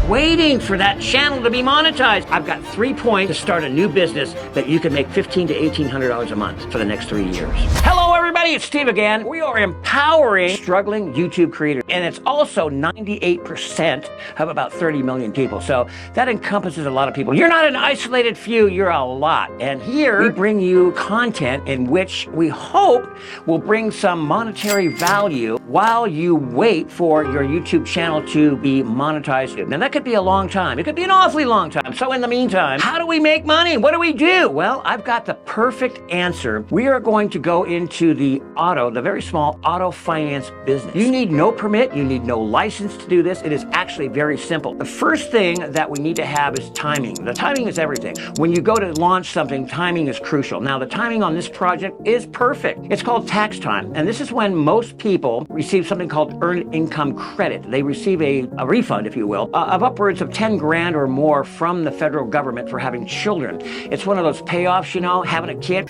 waiting for that channel to be monetized. I've got 3 points to start a new business that you can make $1,500 to $1,800 a month for the next 3 years. Hello everybody, it's Steve again. We are empowering struggling YouTube creators, and it's also 98% of about 30 million people. So that encompasses a lot of people. You're not an isolated few, you're a lot. And here we bring you content in which we hope will bring some monetary value while you wait for your YouTube channel to be monetized. Now that could be a long time. It could be an awfully long time. So in the meantime, how do we make money? What do we do? Well, I've got the perfect answer. We are going to go into the very small auto finance business. You need no permit. You need no license to do this. It is actually very simple. The first thing that we need to have is timing. The timing is everything. When you go to launch something, timing is crucial. Now, the timing on this project is perfect. It's called tax time. And this is when most people receive something called earned income credit. They receive a refund, if you will, of upwards of 10 grand or more from the federal government for having children. It's one of those payoffs, you know, having a kid.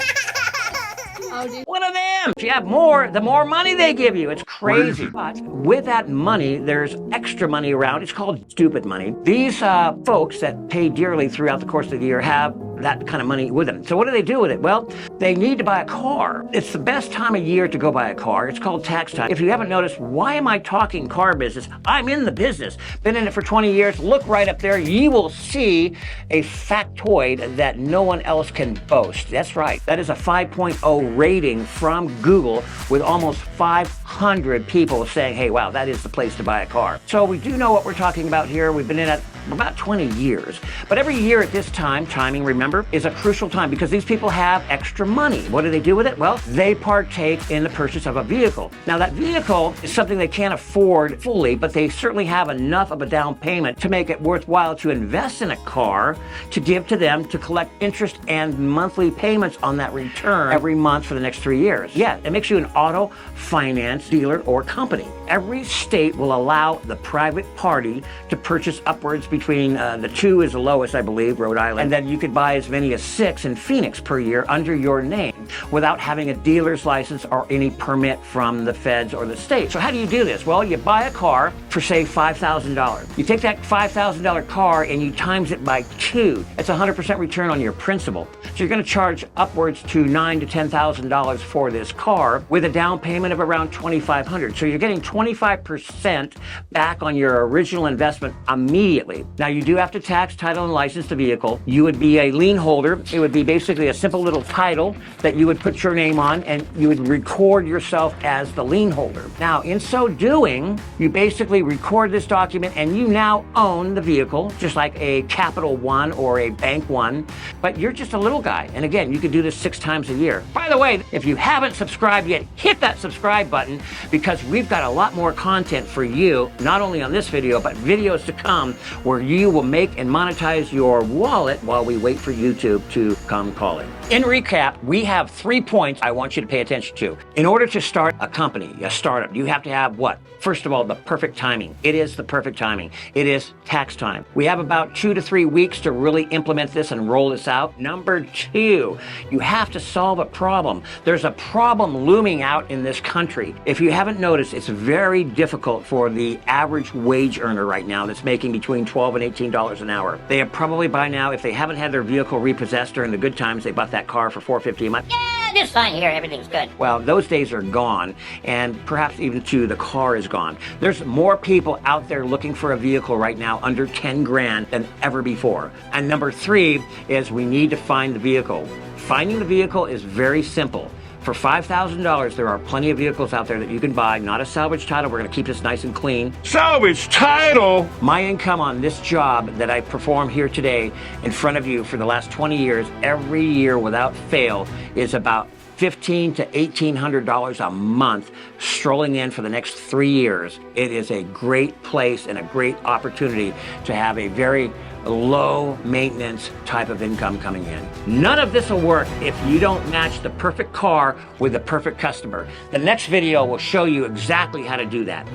One of them. If you have more, the more money they give you. It's crazy. But with that money, there's extra money around. It's called stupid money. These folks that pay dearly throughout the course of the year have that kind of money with them. So what do they do with it? Well, they need to buy a car. It's the best time of year to go buy a car. It's called tax time. If you haven't noticed, why am I talking car business? I'm in the business. Been in it for 20 years. Look right up there. You will see a factoid that no one else can boast. That's right. That is a 5.0 rating from Google with almost 500 people saying, hey, wow, that is the place to buy a car. So we do know what we're talking about here. We've been in it about 20 years. But every year at this time, timing, remember, is a crucial time because these people have extra money. What do they do with it? Well, they partake in the purchase of a vehicle. Now, that vehicle is something they can't afford fully, but they certainly have enough of a down payment to make it worthwhile to invest in a car, to give to them, to collect interest and monthly payments on that return every month for the next 3 years. Yeah, it makes you an auto finance dealer or company. Every state will allow the private party to purchase upwards between the 2 is the lowest, I believe, Rhode Island, and then you could buy as many as 6 in Phoenix per year under your name without having a dealer's license or any permit from the feds or the state. So how do you do this? Well, you buy a car for, say, $5,000. You take that $5,000 car and you times it by 2. It's 100% return on your principal. So you're going to charge upwards to $9,000 to $10,000 for this car with a down payment of around $2,500. So you're getting 25% back on your original investment immediately. Now, you do have to tax, title, and license the vehicle. You would be a lien holder. It would be basically a simple little title that you would put your name on, and you would record yourself as the lien holder. Now, in so doing, you basically record this document, and you now own the vehicle, just like a Capital One or a Bank One, but you're just a little guy. And again, you could do this 6 times a year. By the way, if you haven't subscribed yet, hit that subscribe button because we've got a lot more content for you, not only on this video, but videos to come where you will make and monetize your wallet while we wait for YouTube to come calling. In recap, we have 3 points I want you to pay attention to. In order to start a company, a startup, you have to have what? First of all, the perfect timing. It is the perfect timing. It is tax time. We have about 2 to 3 weeks to really implement this and roll this out. Number 2, you have to solve a problem. There's a problem looming out in this country. If you haven't noticed, it's very difficult for the average wage earner right now that's making between $12 and $18 an hour. They have probably by now, if they haven't had their vehicle repossessed during the good times, they bought that car for $450 a month. Yeah, just fine here, everything's good. Well, those days are gone, and perhaps even the car is gone. There's more people out there looking for a vehicle right now under 10 grand than ever before. And number 3 is we need to find the vehicle. Finding the vehicle is very simple. For $5,000, there are plenty of vehicles out there that you can buy, not a salvage title. We're going to keep this nice and clean. Salvage title! My income on this job that I perform here today in front of you for the last 20 years, every year without fail, is about $1,500 to $1,800 a month strolling in for the next 3 years. It is a great place and a great opportunity to have a very low maintenance type of income coming in. None of this will work if you don't match the perfect car with the perfect customer. The next video will show you exactly how to do that.